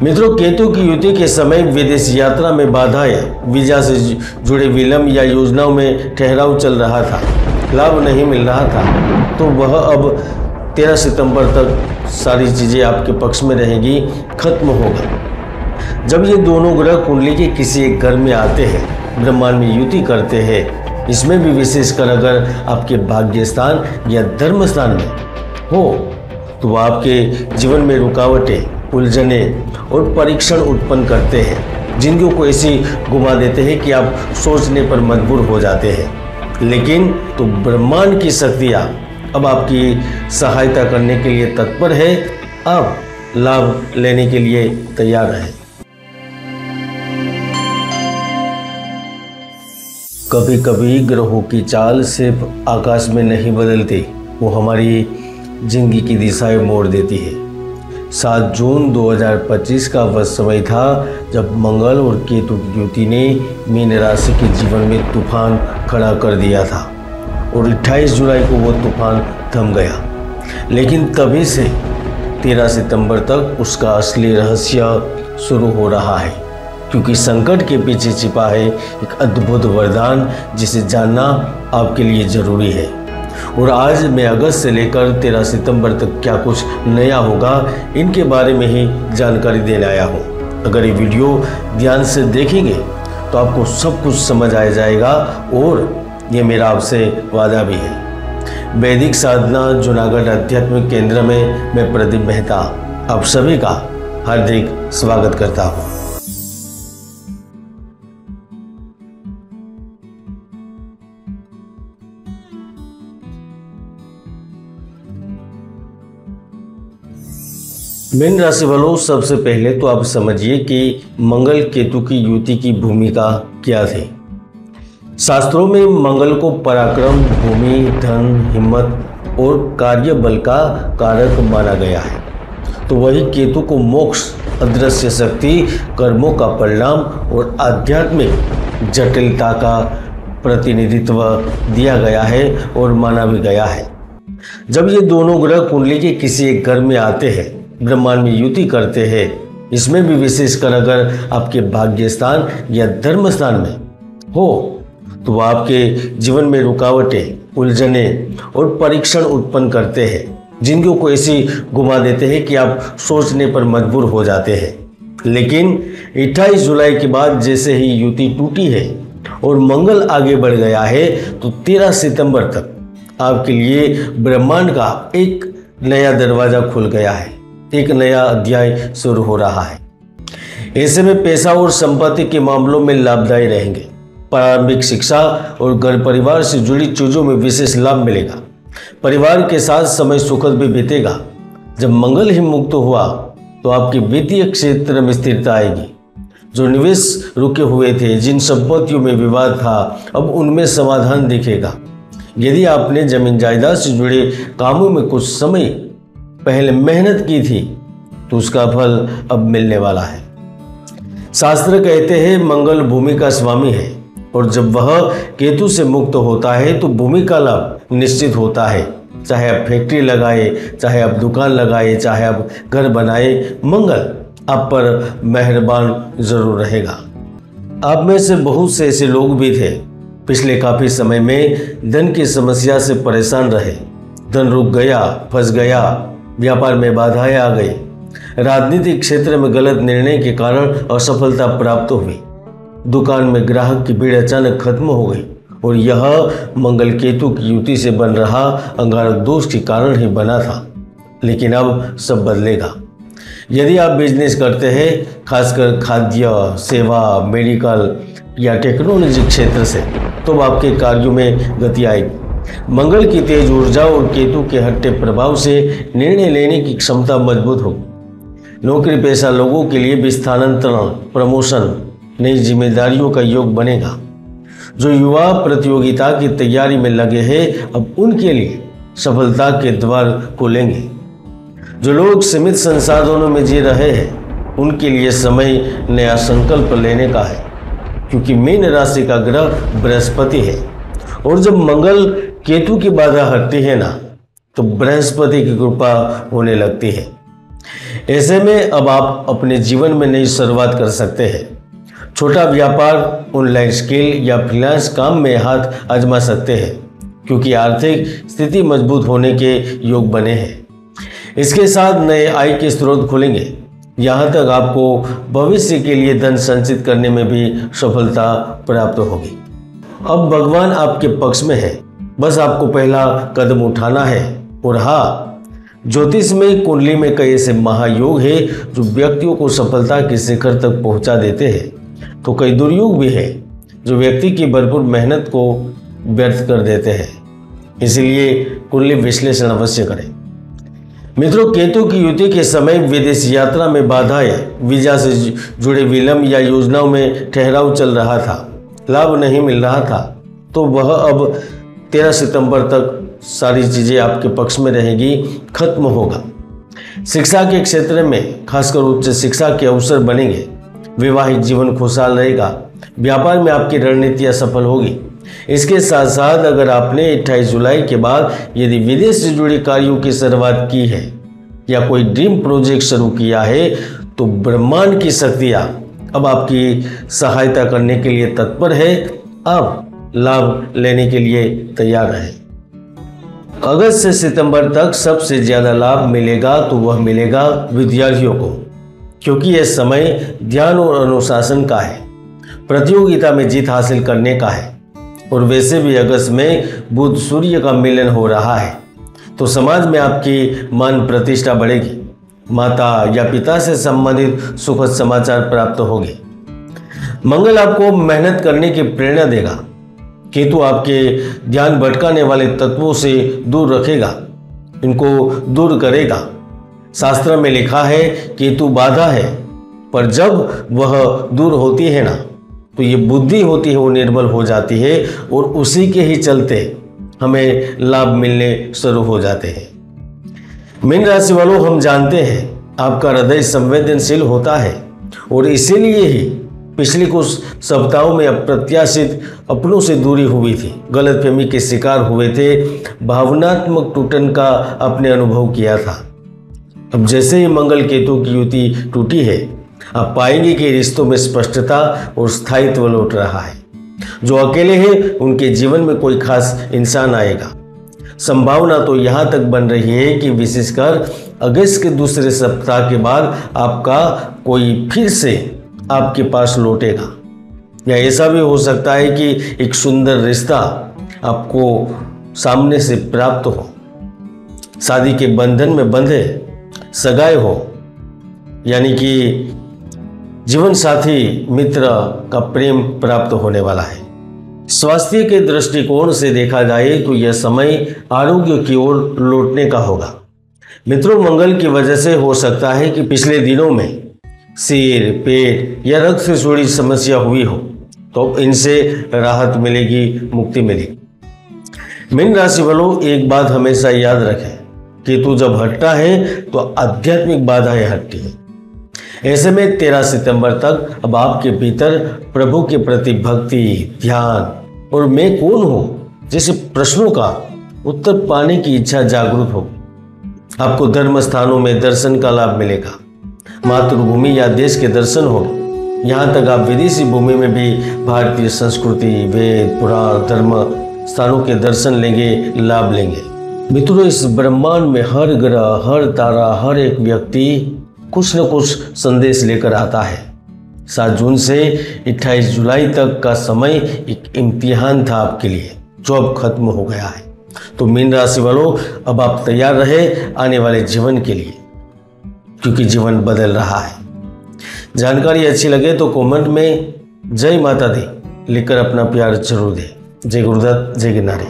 मित्रों, केतु की युति के समय विदेश यात्रा में बाधाएं, वीजा से जुड़े विलंब या योजनाओं में ठहराव चल रहा था, लाभ नहीं मिल रहा था, तो वह अब 13 सितंबर तक सारी चीज़ें आपके पक्ष में रहेगी, खत्म होगा। जब ये दोनों ग्रह कुंडली के किसी एक घर में आते हैं, ब्रह्मांड में युति करते हैं, इसमें भी विशेषकर अगर आपके भाग्य स्थान या धर्म स्थान में हो तो वह आपके जीवन में रुकावटें, उलझने और परीक्षण उत्पन्न करते हैं, जिंदगियों को ऐसी घुमा देते हैं कि आप सोचने पर मजबूर हो जाते हैं। लेकिन तो ब्रह्मांड की शक्तियाँ अब आपकी सहायता करने के लिए तत्पर है। अब लाभ लेने के लिए तैयार रहें। कभी कभी ग्रहों की चाल सिर्फ आकाश में नहीं बदलती, वो हमारी जिंदगी की दिशाएं मोड़ देती है। 7 जून 2025 का वह समय था जब मंगल और केतु की युति ने मीन राशि के जीवन में तूफान खड़ा कर दिया था और 28 जुलाई को वो तूफान थम गया। लेकिन तभी से 13 सितंबर तक उसका असली रहस्य शुरू हो रहा है, क्योंकि संकट के पीछे छिपा है एक अद्भुत वरदान जिसे जानना आपके लिए ज़रूरी है। और आज मैं अगस्त से लेकर 13 सितंबर तक क्या कुछ नया होगा, इनके बारे में ही जानकारी देने आया हूँ। अगर ये वीडियो ध्यान से देखेंगे तो आपको सब कुछ समझ आ जाएगा, और ये मेरा आपसे वादा भी है। वैदिक साधना जूनागढ़ आध्यात्मिक केंद्र में मैं प्रदीप मेहता आप सभी का हार्दिक स्वागत करता हूँ। मीन राशि वालों, सबसे पहले तो आप समझिए कि मंगल केतु की युति की भूमिका क्या थी। शास्त्रों में मंगल को पराक्रम, भूमि, धन, हिम्मत और कार्य बल का कारक माना गया है, तो वही केतु को मोक्ष, अदृश्य शक्ति, कर्मों का परिणाम और आध्यात्मिक जटिलता का प्रतिनिधित्व दिया गया है और माना भी गया है। जब ये दोनों ग्रह कुंडली के किसी एक घर में आते हैं, ब्रह्मांड में युति करते हैं, इसमें भी विशेषकर अगर आपके भाग्य स्थान या धर्म स्थान में हो तो वह आपके जीवन में रुकावटें, उलझने और परीक्षण उत्पन्न करते हैं, जिंदगियों को ऐसी घुमा देते हैं कि आप सोचने पर मजबूर हो जाते हैं। लेकिन 28 जुलाई के बाद जैसे ही युति टूटी है और मंगल आगे बढ़ गया है, तो 13 सितंबर तक आपके लिए ब्रह्मांड का एक नया दरवाजा खुल गया है, एक नया अध्याय शुरू हो रहा है। ऐसे में पैसा और संपत्ति के मामलों में लाभदायी रहेंगे। प्रारंभिक शिक्षा और घर परिवार से जुड़ी चीजों में विशेष लाभ मिलेगा। परिवार के साथ समय सुखद भी बीतेगा। जब मंगल ही मुक्त हुआ तो आपके वित्तीय क्षेत्र में स्थिरता आएगी। जो निवेश रुके हुए थे, जिन संपत्तियों में विवाद था, अब उनमें समाधान दिखेगा। यदि आपने जमीन जायदाद से जुड़े कामों में कुछ समय पहले मेहनत की थी तो उसका फल अब मिलने वाला है। शास्त्र कहते हैं मंगल भूमि का स्वामी है, और जब वह केतु से मुक्त होता है तो भूमि का लाभ निश्चित होता है। चाहे आप फैक्ट्री लगाए, चाहे आप दुकान लगाए, चाहे आप घर बनाए, मंगल आप पर मेहरबान जरूर रहेगा। आप में से बहुत से ऐसे लोग भी थे पिछले काफी समय में धन की समस्या से परेशान रहे। धन रुक गया, फंस गया, व्यापार में बाधाएं आ गई, राजनीतिक क्षेत्र में गलत निर्णय के कारण असफलता प्राप्त हुई, दुकान में ग्राहक की भीड़ अचानक खत्म हो गई, और यह मंगल केतु की युति से बन रहा अंगारक दोष के कारण ही बना था। लेकिन अब सब बदलेगा। यदि आप बिजनेस करते हैं, खासकर खाद्य, सेवा, मेडिकल या टेक्नोलॉजी क्षेत्र से, तो आपके कार्यों में गति आएगी। मंगल की तेज ऊर्जा और केतु के हट्टे प्रभाव से निर्णय लेने की क्षमता मजबूत होगी। नौकरी पेशा लोगों के लिए भी स्थानांतरण, प्रमोशन, नई जिम्मेदारियों का योग बनेगा। जो युवा प्रतियोगिता की तैयारी में लगे हैं, अब उनके लिए सफलता के द्वार खुलेंगे। जो लोग सीमित संसाधनों में जी रहे हैं, उनके लिए समय नया संकल्प लेने का है, क्योंकि मीन राशि का ग्रह बृहस्पति है, और जब मंगल केतु की बाधा हटती है ना, तो बृहस्पति की कृपा होने लगती है। ऐसे में अब आप अपने जीवन में नई शुरुआत कर सकते हैं। छोटा व्यापार, ऑनलाइन स्किल या फ्रीलांस काम में हाथ आजमा सकते हैं, क्योंकि आर्थिक स्थिति मजबूत होने के योग बने हैं। इसके साथ नए आय के स्रोत खुलेंगे। यहाँ तक आपको भविष्य के लिए धन संचित करने में भी सफलता प्राप्त होगी। अब भगवान आपके पक्ष में है, बस आपको पहला कदम उठाना है। और हाँ, ज्योतिष में कुंडली में कई ऐसे महायोग है जो व्यक्तियों को सफलता के शिखर तक पहुंचा देते हैं, तो कई दुर्योग भी है जो व्यक्ति की भरपूर मेहनत को व्यर्थ कर देते हैं। इसलिए कुंडली विश्लेषण अवश्य करें। मित्रों, केतु की युति के समय विदेश यात्रा में बाधाएं, वीजा से जुड़े विलंब या योजनाओं में ठहराव चल रहा था, लाभ नहीं मिल रहा था, तो वह अब 13 सितंबर तक सारी चीज़ें आपके पक्ष में रहेगी, खत्म होगा। शिक्षा के क्षेत्र में खासकर उच्च शिक्षा के अवसर बनेंगे। वैवाहिक जीवन खुशहाल रहेगा। व्यापार में आपकी रणनीतियाँ सफल होगी। इसके साथ साथ अगर आपने 28 जुलाई के बाद यदि विदेश से जुड़े कार्यों की शुरुआत की है या कोई ड्रीम प्रोजेक्ट शुरू किया है, तो ब्रह्मांड की शक्तियाँ अब आपकी सहायता करने के लिए तत्पर है। अब लाभ लेने के लिए तैयार रहें। अगस्त से सितंबर तक सबसे ज़्यादा लाभ मिलेगा तो वह मिलेगा विद्यार्थियों को, क्योंकि यह समय ध्यान और अनुशासन का है, प्रतियोगिता में जीत हासिल करने का है। और वैसे भी अगस्त में बुध सूर्य का मिलन हो रहा है, तो समाज में आपकी मान प्रतिष्ठा बढ़ेगी। माता या पिता से संबंधित सुखद समाचार प्राप्त होंगे। मंगल आपको मेहनत करने की प्रेरणा देगा। केतु आपके ध्यान भटकाने वाले तत्वों से दूर रखेगा, इनको दूर करेगा। शास्त्र में लिखा है केतु बाधा है, पर जब वह दूर होती है ना, तो ये बुद्धि होती है वो निर्बल हो जाती है और उसी के ही चलते हमें लाभ मिलने शुरू हो जाते हैं। मीन राशि वालों, हम जानते हैं आपका हृदय संवेदनशील होता है और इसीलिए ही पिछले कुछ सप्ताहों में अप्रत्याशित अपनों से दूरी हुई थी, गलतफहमी के शिकार हुए थे, भावनात्मक टूटन का आपने अनुभव किया था। अब जैसे ही मंगल केतु की युति टूटी है, आप पाएंगे कि रिश्तों में स्पष्टता और स्थायित्व लौट रहा है। जो अकेले हैं उनके जीवन में कोई खास इंसान आएगा। संभावना तो यहाँ तक बन रही है कि विशेषकर अगस्त के दूसरे सप्ताह के बाद आपका कोई फिर से आपके पास लौटेगा, या ऐसा भी हो सकता है कि एक सुंदर रिश्ता आपको सामने से प्राप्त हो, शादी के बंधन में बंधे, सगाई हो, यानी कि जीवन साथी मित्र का प्रेम प्राप्त होने वाला है। स्वास्थ्य के दृष्टिकोण से देखा जाए तो यह समय आरोग्य की ओर लौटने का होगा। मित्रों, मंगल की वजह से हो सकता है कि पिछले दिनों में सिर, पेट या रक्त से जुड़ी समस्या हुई हो, तो इनसे राहत मिलेगी, मुक्ति मिलेगी। मीन राशि वालों, एक बात हमेशा याद रखें, केतु जब हटता है तो आध्यात्मिक बाधाएं हटती हैं। ऐसे में 13 सितंबर तक अब आपके भीतर प्रभु के प्रति भक्ति, ध्यान और मैं कौन हूँ जैसे प्रश्नों का उत्तर पाने की इच्छा जागृत हो। आपको धर्म स्थानों में दर्शन का लाभ मिलेगा। मातृभूमि या देश के दर्शन होंगे। यहाँ तक आप विदेशी भूमि में भी भारतीय संस्कृति, वेद, पुराण, धर्म स्थानों के दर्शन लेंगे, लाभ लेंगे। मित्रों, इस ब्रह्मांड में हर ग्रह, हर तारा, हर एक व्यक्ति कुछ न कुछ संदेश लेकर आता है। 7 जून से 28 जुलाई तक का समय एक इम्तिहान था आपके लिए, जो अब खत्म हो गया है। तो मीन राशि वालों, अब आप तैयार रहे आने वाले जीवन के लिए, क्योंकि जीवन बदल रहा है। जानकारी अच्छी लगे तो कमेंट में जय माता दी लिखकर अपना प्यार जरूर दें। जय गुरुदत्त, जय गिरनारी।